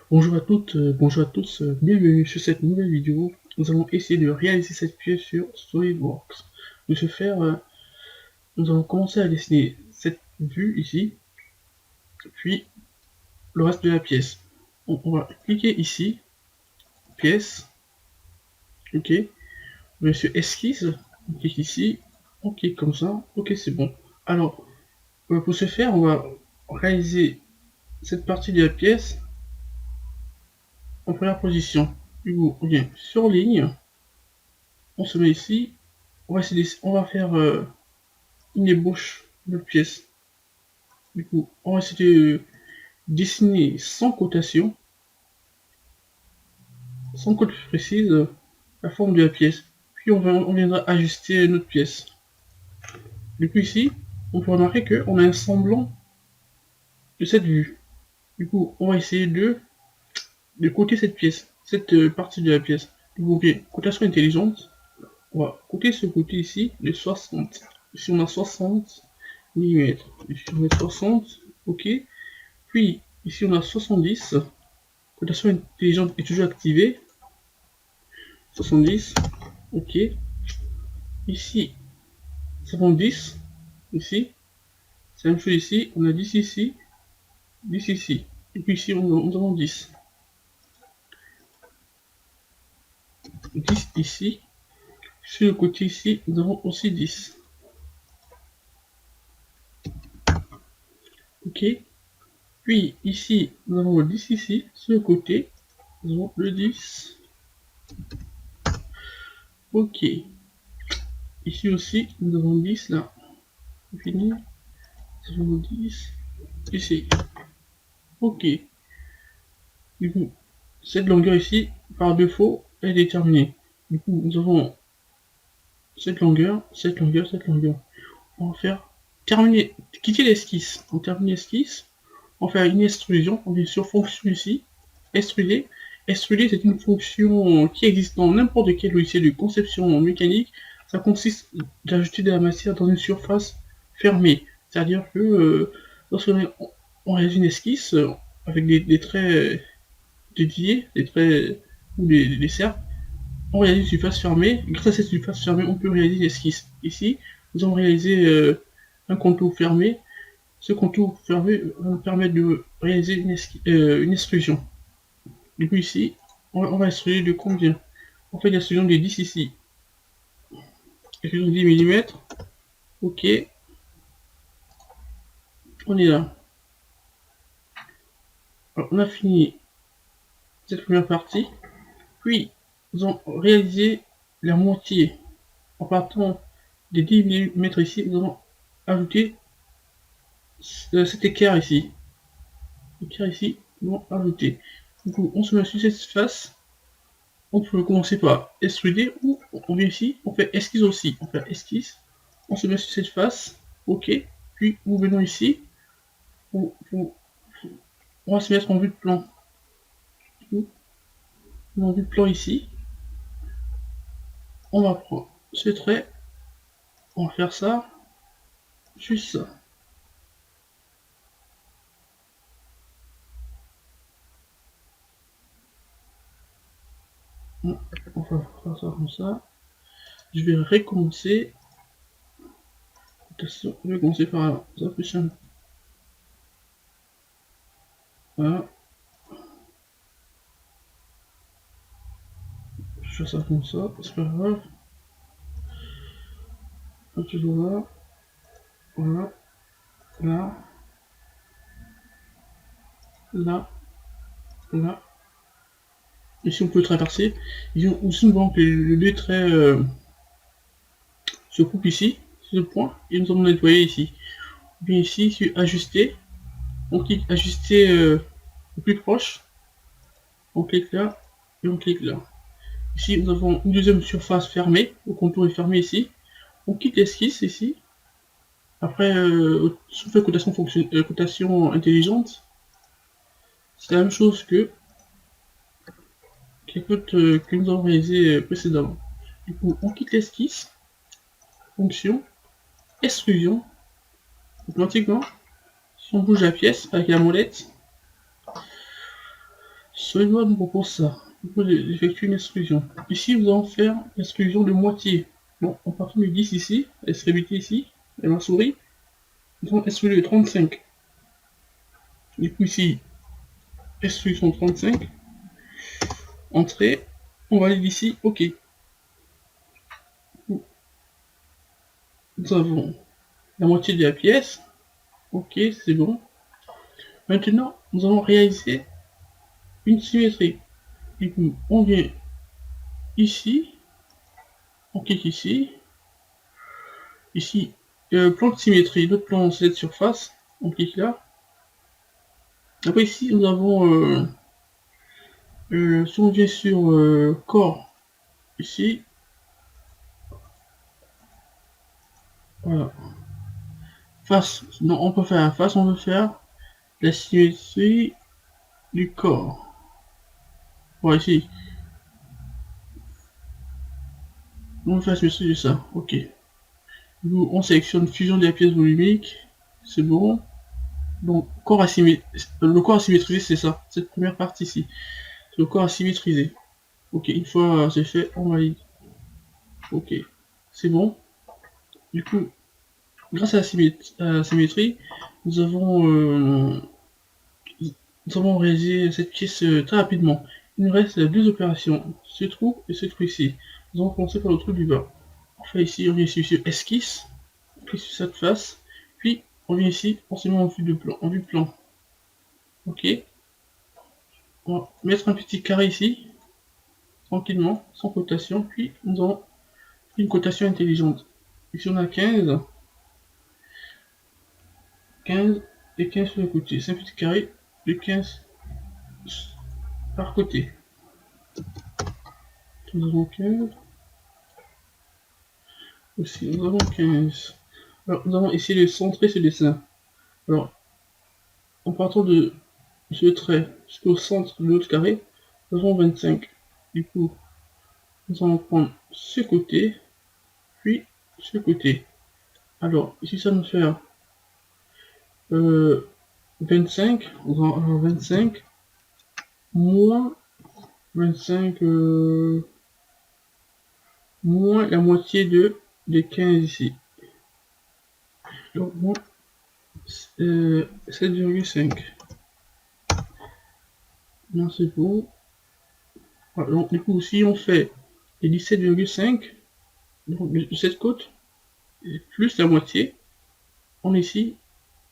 Bonjour à toutes, bonjour à tous, bienvenue sur cette nouvelle vidéo. Nous allons essayer de réaliser cette pièce sur SolidWorks. De ce faire, nous allons commencer à dessiner cette vue ici, puis le reste de la pièce. On va cliquer ici, pièce, ok, on va sur esquisse, on clique ici, on clique comme ça, ok c'est bon. Alors, pour ce faire, on va réaliser cette partie de la pièce en première position. Du coup, on vient sur ligne, on se met ici, on va faire une ébauche de pièce. Du coup, on va essayer de dessiner sans cotation, sans cote précise, la forme de la pièce. Puis on viendra ajuster notre pièce. Du coup ici, on peut remarquer qu'on a un semblant de cette vue. Du coup, on va essayer de coter cette pièce, cette partie de la pièce. Du coup, ok, cotation intelligente. On va coter ce côté ici de 60. Ici on a 60 mm. Ici on met 60, ok. Puis ici on a 70. Cotation intelligente est toujours activée. 70, ok. Ici, 70, ici. C'est la même chose ici. On a 10 ici, 10 ici. Et puis ici, nous avons 10. 10 ici. Sur le côté ici, nous avons aussi 10. Ok. Puis ici, nous avons le 10 ici. Sur le côté, nous avons le 10. Ok. Ici aussi, nous avons 10 là. Fini. Nous avons 10 ici. Ok. Du coup, cette longueur ici, par défaut, est déterminée. Du coup, nous avons cette longueur, cette longueur, cette longueur. On va faire terminer, quitter l'esquisse. On termine l'esquisse. On va faire une extrusion. On vient sur fonction ici. Extruder. Extruder, c'est une fonction qui existe dans n'importe quel logiciel de conception mécanique. Ça consiste d'ajouter de la matière dans une surface fermée. C'est-à-dire que lorsqu'on réalise une esquisse avec des traits dédiés, des traits ou des cercles, on réalise une surface fermée. Grâce à cette surface fermée, on peut réaliser l'esquisse. Ici, nous avons réalisé un contour fermé. Ce contour fermé va nous permettre de réaliser une extrusion. Du coup, ici, on va extruder de combien? On fait l'extrusion de 10 ici. Extrusion de 10 mm. Ok. On est là. Alors, on a fini cette première partie. Puis, nous allons réaliser la moitié. En partant des 10 mm ici, nous allons ajouter cet écart ici. Écart ici, nous allons ajouter. Du coup, on se met sur cette face. On peut commencer par extruder ou on vient ici, on fait esquisse aussi. On fait esquisse, on se met sur cette face, ok. Puis nous venons ici, on va se mettre en vue de plan. En vue de plan ici, on va prendre ce trait, on va faire ça, juste ça. On va faire ça comme ça. Je vais recommencer. Je vais commencer par là. Ça plus simple. Voilà. Je fais ça comme ça, c'est pas grave. Toujours là. Voilà. Là. Là. Là. Ici on peut traverser. Ici nous voyons que les deux traits se coupent ici, ce point, et nous allons nettoyer ici. Bien ici, sur ajuster, on clique ajuster au plus proche, on clique là, et on clique là. Ici nous avons une deuxième surface fermée, le contour est fermé ici. On quitte l'esquisse ici. Après, si on fait cotation intelligente, c'est la même chose que que nous avons réalisé précédemment. Du coup, on quitte l'esquisse, fonction, extrusion, automatiquement, si on bouge la pièce avec la molette, SolidWorks nous propose ça. Vous pouvez effectuer une extrusion. Ici, nous allons faire l'extrusion de moitié. Bon, en partant du 10 ici, l'extrémité ici, et ma souris, nous allons extruder le 35. Du coup, ici, extrusion 35. Entrée. On valide ici, OK. Nous avons la moitié de la pièce. OK, c'est bon. Maintenant, nous allons réaliser une symétrie. Du coup, on vient ici, on clique ici, ici, plan de symétrie, notre plan cette surface, on clique là. Après ici, nous avons, si on vient sur corps, ici, voilà, face, non, on peut faire la face, on veut faire la symétrie du corps. Voilà, ici, on va faire la symétrie de ça, ok. Nous, on sélectionne fusion des pièces volumiques, c'est bon. Donc, corps le corps asymétrisé, c'est ça, cette première partie ici. Le corps asymétrisé. Ok, une fois c'est fait, on valide. Ok, c'est bon. Du coup, grâce à la symétrie, nous avons réalisé cette pièce très rapidement. Il nous reste deux opérations, ce trou et ce trou ici. Nous allons commencer par le trou du bas. On fait ici, on vient ici sur esquisse, on clique sur cette face, puis on vient ici, on se met en vue plan. Ok. On va mettre un petit carré ici, tranquillement, sans cotation, puis nous allons faire une cotation intelligente. Ici on a 15 et 15 sur le côté. C'est un petit carré de 15 par côté. Nous avons 15. Aussi, nous avons 15. Alors, nous allons essayer de centrer ce dessin. Alors, en partant de ce trait jusqu'au centre de l'autre carré, nous avons 25. Du coup, nous allons prendre ce côté, puis ce côté. Alors, ici, ça va nous faire 25. Nous allons 25 moins 25 moins la moitié de 15 ici. Donc, moins 7,5. Non, c'est bon. Voilà, donc, du coup, si on fait les 17,5 de cette côte, plus la moitié, on ici,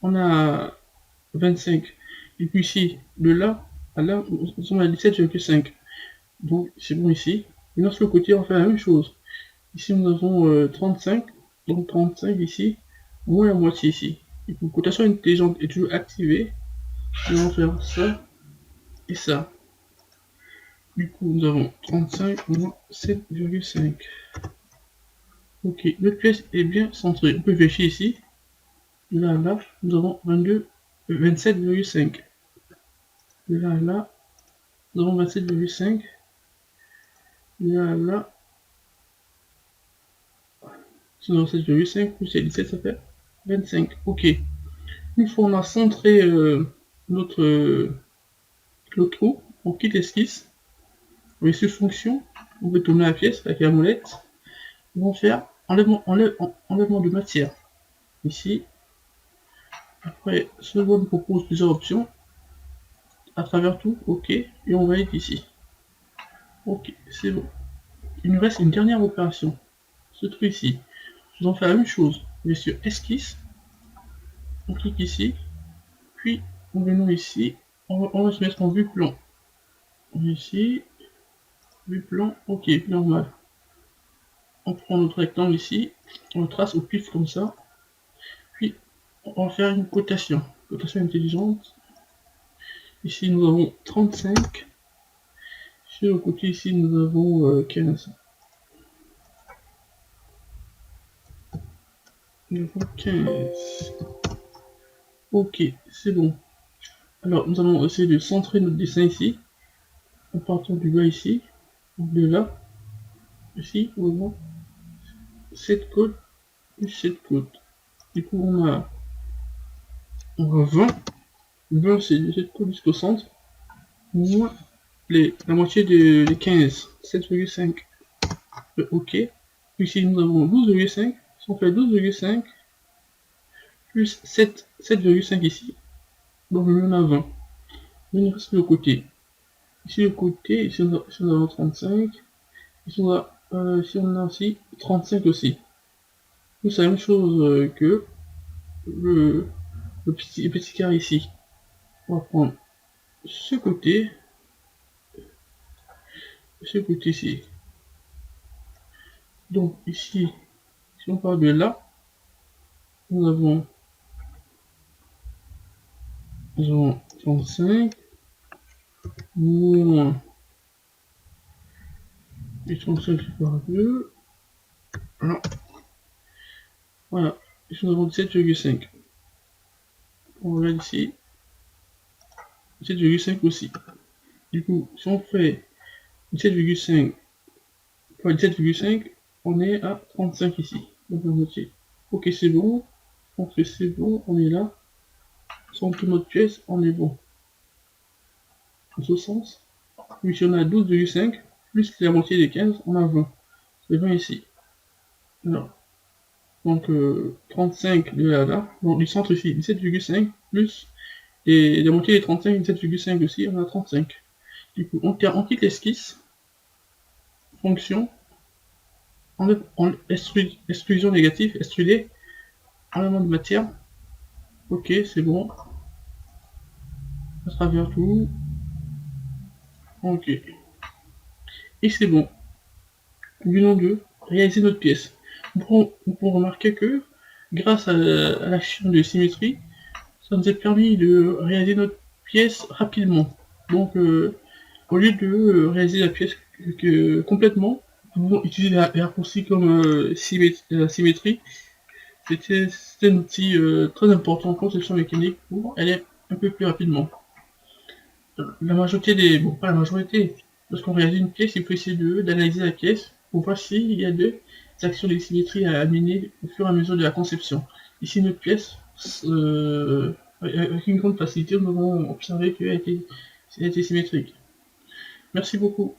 on a 25. Et puis ici, de là à là, nous sommes à 17,5. Donc, c'est bon ici. Maintenant, sur le côté, on fait la même chose. Ici, nous avons 35. Donc, 35 ici, moins la moitié ici. Et pour cotation intelligente est toujours activée. Nous allons faire ça et ça. Du coup, nous avons 35 moins 7,5. Ok, notre pièce est bien centrée. On peut vérifier ici. De là à là, nous avons 27,5. De là à là, nous avons 27,5. De là à là, nous avons 7,5 plus 17, ça fait 25. Ok. Une fois on a centré notre trou, on quitte l'esquisse. On met sur fonction, on peut tourner la pièce avec la molette. On va faire enlèvement de matière. Ici. Après, ce bois nous propose plusieurs options. À travers tout, ok. Et on va être ici. Ok, c'est bon. Il nous reste une dernière opération. Ce truc ici. Nous allons faire la même chose. On est sur esquisse. On clique ici. Puis, nous venons ici. On va se mettre en vue plan. On est ici. Vue plan. Ok, normal. On prend notre rectangle ici. On le trace au pif comme ça. Puis, on va faire une cotation. Cotation intelligente. Ici, nous avons 35. Sur le côté ici, nous avons 15. Nous avons 15. Ok, c'est bon. Alors, nous allons essayer de centrer notre dessin ici. En partant du bas ici. Donc de là. Ici, nous avons cette côte plus cette côte. Du coup, on a 20. 20, c'est de cette côte jusqu'au centre. Moins la moitié de 15, 7,5. OK. Ici, nous avons 12,5. Si on fait 12,5 plus 7,5 ici, donc on a 20. Il reste le côté. Ici, le côté, ici on a 35. Ici on a aussi 35 aussi. Donc c'est la même chose que le petit carré ici. On va prendre ce côté ici. Donc ici, si on part de là, nous avons 35 moins et 35 par 2. Voilà. Ici nous avons 17,5. On regarde ici. 17,5 aussi. Du coup, si on fait 17,5 fois 17,5, on est à 35 ici. Donc la moitié. Ok, c'est bon. Donc c'est bon, on est là. Sans toute notre pièce, on est bon. Dans ce sens. Ici on a 12,5 plus la moitié des 15, on a 20. C'est 20 ici. Alors, donc 35 de là là. Donc du centre ici, 17,5 plus et la moitié des 35, 17,5 aussi, on a 35. Du coup, on quitte l'esquisse. Fonction. En exclusion négative, extruder. Élément de matière. Ok, c'est bon. À travers tout. Ok. Et c'est bon. Bilan 2. Réaliser notre pièce. On peut remarquer que grâce à l'action de symétrie, ça nous a permis de réaliser notre pièce rapidement. Donc, au lieu de réaliser la pièce complètement, nous pouvons utiliser les raccourcis comme symétrie. C'était un outil très important en conception mécanique pour aller un peu plus rapidement. La majorité des... Bon, pas la majorité. Lorsqu'on réalise une pièce, il faut essayer d'analyser la pièce pour voir s'il y a des actions de symétrie à amener au fur et à mesure de la conception. Ici, notre pièce, avec une grande facilité, nous avons observé qu'elle a été symétrique. Merci beaucoup.